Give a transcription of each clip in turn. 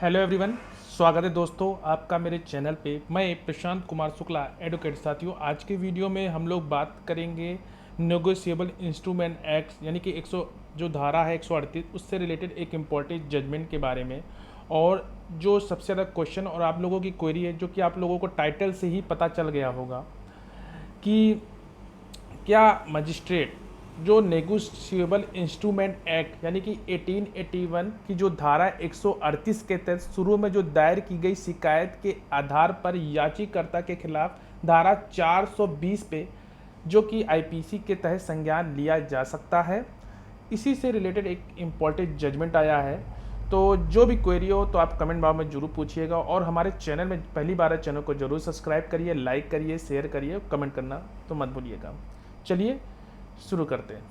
Hello everyone, स्वागत है दोस्तों आपका मेरे चैनल पे। मैं प्रशांत कुमार शुक्ला एडवोकेट। साथियों, आज के वीडियो में हम लोग बात करेंगे नेगोशिएबल इंस्ट्रूमेंट एक्ट यानी कि 100 जो धारा है 138 उससे रिलेटेड एक इम्पॉर्टेंट जजमेंट के बारे में। और जो सबसे ज़्यादा क्वेश्चन और आप लोगों की क्वेरी है, जो कि आप लोगों को टाइटल से ही पता चल गया होगा कि क्या मजिस्ट्रेट जो नेगोशिएबल इंस्ट्रूमेंट एक्ट यानी कि 1881 की जो धारा 138 के तहत शुरू में जो दायर की गई शिकायत के आधार पर याचिकाकर्ता के खिलाफ धारा 420 पे जो कि आईपीसी के तहत संज्ञान लिया जा सकता है, इसी से रिलेटेड एक इम्पॉर्टेंट जजमेंट आया है। तो जो भी क्वेरी हो तो आप कमेंट बॉक्स में जरूर पूछिएगा, और हमारे चैनल में पहली बार है, चैनल को जरूर सब्सक्राइब करिए, लाइक करिए, शेयर करिए, कमेंट करना तो मत भूलिएगा। चलिए शुरू करते हैं।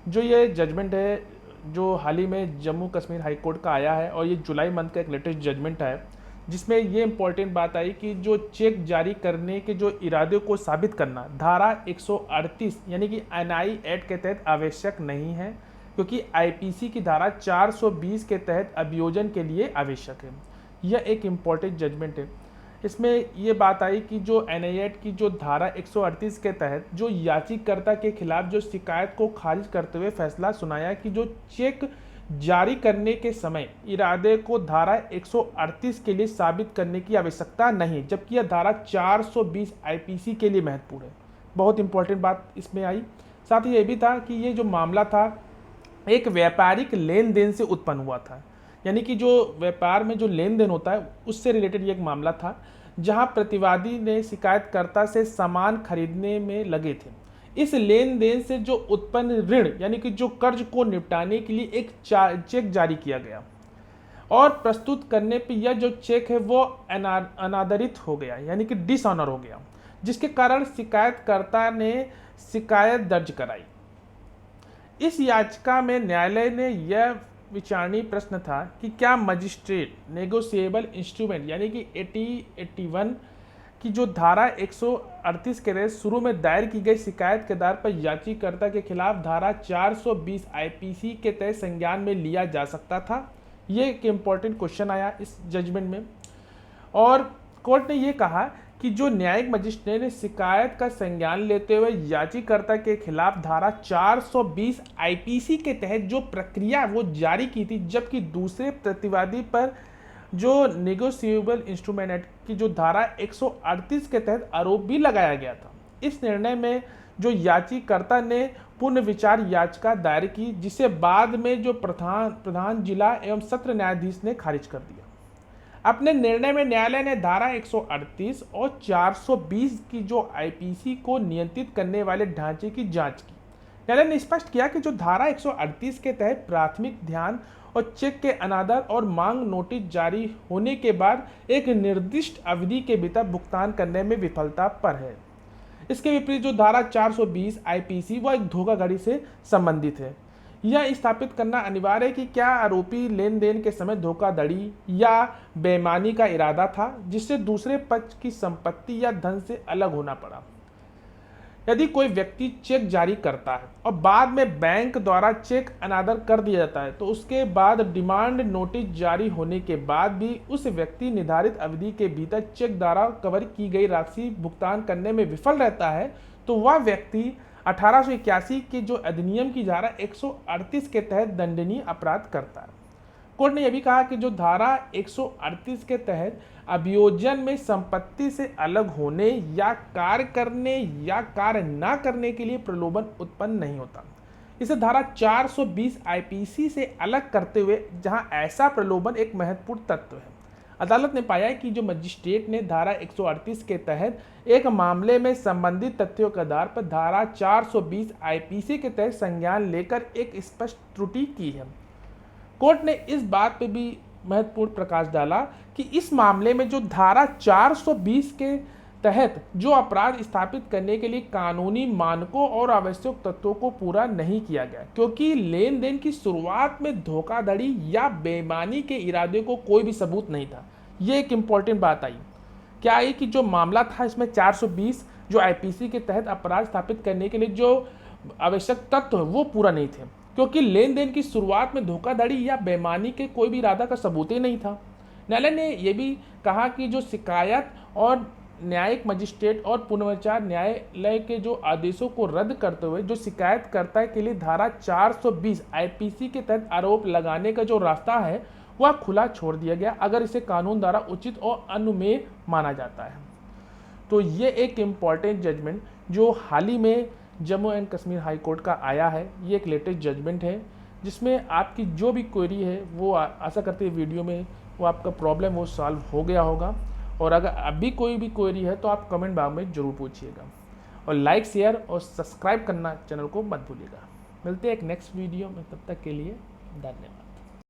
जो ये जजमेंट है जो हाल ही में जम्मू कश्मीर हाई कोर्ट का आया है, और ये जुलाई मंथ का एक लेटेस्ट जजमेंट है, जिसमें ये इम्पोर्टेंट बात आई कि जो चेक जारी करने के जो इरादे को साबित करना धारा 138 यानी कि एनआई एक्ट के तहत आवश्यक नहीं है, क्योंकि आईपीसी की धारा 420 के तहत अभियोजन के लिए आवश्यक है। यह एक इम्पॉर्टेंट जजमेंट है। इसमें ये बात आई कि जो एनआई एक्ट की जो धारा 138 के तहत जो याचिकाकर्ता के खिलाफ जो शिकायत को खारिज करते हुए फैसला सुनाया कि जो चेक जारी करने के समय इरादे को धारा 138 के लिए साबित करने की आवश्यकता नहीं, जबकि यह धारा 420 आईपीसी के लिए महत्वपूर्ण है। बहुत इंपॉर्टेंट बात इसमें आई। साथ ही ये भी था कि ये जो मामला था एक व्यापारिक लेन देन से उत्पन्न हुआ था, यानी कि जो व्यापार में जो लेन देन होता है उससे रिलेटेड ये एक मामला था, जहां प्रतिवादी ने शिकायतकर्ता से सामान खरीदने में लगे थे। इस लेन देन से जो उत्पन्न ऋण यानी कि जो कर्ज को निपटाने के लिए एक चेक जारी किया गया, और प्रस्तुत करने पर यह जो चेक है वो अनादरित हो गया यानी कि डिसऑनर हो गया, जिसके कारण शिकायतकर्ता ने शिकायत दर्ज कराई। इस याचिका में न्यायालय ने यह विचारणीय प्रश्न था कि क्या मजिस्ट्रेट नेगोशिएबल इंस्ट्रूमेंट यानी कि 8081 की जो धारा 138 के तहत शुरू में दायर की गई शिकायत के आधार पर याचिकाकर्ता के खिलाफ धारा 420 आईपीसी के तहत संज्ञान में लिया जा सकता था। ये एक इम्पॉर्टेंट क्वेश्चन आया इस जजमेंट में, और कोर्ट ने ये कहा कि जो न्यायिक मजिस्ट्रेट ने शिकायत का संज्ञान लेते हुए याचिकाकर्ता के खिलाफ धारा 420 आईपीसी के तहत जो प्रक्रिया वो जारी की थी, जबकि दूसरे प्रतिवादी पर जो नेगोशिएबल इंस्ट्रूमेंट एक्ट की जो धारा 138 के तहत आरोप भी लगाया गया था। इस निर्णय में जो याचिकाकर्ता ने पुनर्विचार याचिका दायर की, जिसे बाद में जो प्रधान जिला एवं सत्र न्यायाधीश ने खारिज कर दिया। अपने निर्णय में न्यायालय ने धारा 138 और 420 की जो आईपीसी को नियंत्रित करने वाले ढांचे की जांच की। न्यायालय ने स्पष्ट किया कि जो धारा 138 के तहत प्राथमिक ध्यान और चेक के अनादर और मांग नोटिस जारी होने के बाद एक निर्दिष्ट अवधि के भीतर भुगतान करने में विफलता पर है। इसके विपरीत जो धारा 420 आईपीसी वह एक धोखाधड़ी से संबंधित है। यह स्थापित करना अनिवार्य है कि क्या आरोपी लेन देन के समय धोखाधड़ी या बेईमानी का इरादा था, जिससे दूसरे पक्ष की संपत्ति या धन से अलग होना पड़ा। यदि कोई व्यक्ति चेक जारी करता है और बाद में बैंक द्वारा चेक अनादर कर दिया जाता है, तो उसके बाद डिमांड नोटिस जारी होने के बाद भी उस व्यक्ति निर्धारित अवधि के भीतर चेक द्वारा कवर की गई राशि भुगतान करने में विफल रहता है, तो वह व्यक्ति 1881 के जो अधिनियम की धारा 138 के तहत दंडनीय अपराध करता है। कोर्ट ने यह भी कहा कि जो धारा 138 के तहत अभियोजन में संपत्ति से अलग होने या कार्य करने या कार्य न करने के लिए प्रलोभन उत्पन्न नहीं होता। इसे धारा 420 आईपीसी से अलग करते हुए जहां ऐसा प्रलोभन एक महत्वपूर्ण तत्व है, अदालत ने पाया कि जो मजिस्ट्रेट ने धारा 138 के तहत एक मामले में संबंधित तथ्यों के आधार पर धारा 420 आईपीसी के तहत संज्ञान लेकर एक स्पष्ट त्रुटि की है। कोर्ट ने इस बात पर भी महत्वपूर्ण प्रकाश डाला कि इस मामले में जो धारा 420 के तहत जो अपराध स्थापित करने के लिए कानूनी मानकों और आवश्यक तत्वों को पूरा नहीं किया गया, क्योंकि लेन देन की शुरुआत में धोखाधड़ी या बेईमानी के इरादे को कोई भी सबूत नहीं था। ये एक इम्पॉर्टेंट बात आई। क्या आई कि जो मामला था इसमें 420 जो आईपीसी के तहत अपराध स्थापित करने के लिए जो आवश्यक तत्व है वो पूरा नहीं थे, क्योंकि लेन देन की शुरुआत में धोखाधड़ी या बेईमानी के कोई भी इरादा का सबूत ही नहीं था। न्यायालय ने यह भी कहा कि जो शिकायत और न्यायिक मजिस्ट्रेट और पुनर्विचार न्यायालय के जो आदेशों को रद्द करते हुए जो शिकायतकर्ता के लिए धारा 420 आईपीसी के तहत आरोप लगाने का जो रास्ता है वह खुला छोड़ दिया गया, अगर इसे कानून द्वारा उचित और अनुमेय माना जाता है। तो ये एक इम्पॉर्टेंट जजमेंट जो हाल ही में Jammu and Kashmir high court का आया है, ये एक लेटेस्ट जजमेंट है जिसमें आपकी जो भी क्वेरी है वो आशा करते हैं वीडियो में वो आपका प्रॉब्लम वो सॉल्व हो गया होगा। और अगर अभी कोई भी क्वेरी है तो आप कमेंट बॉक्स में ज़रूर पूछिएगा, और लाइक शेयर और सब्सक्राइब करना चैनल को मत भूलिएगा। मिलते हैं एक नेक्स्ट वीडियो में, तब तक के लिए धन्यवाद।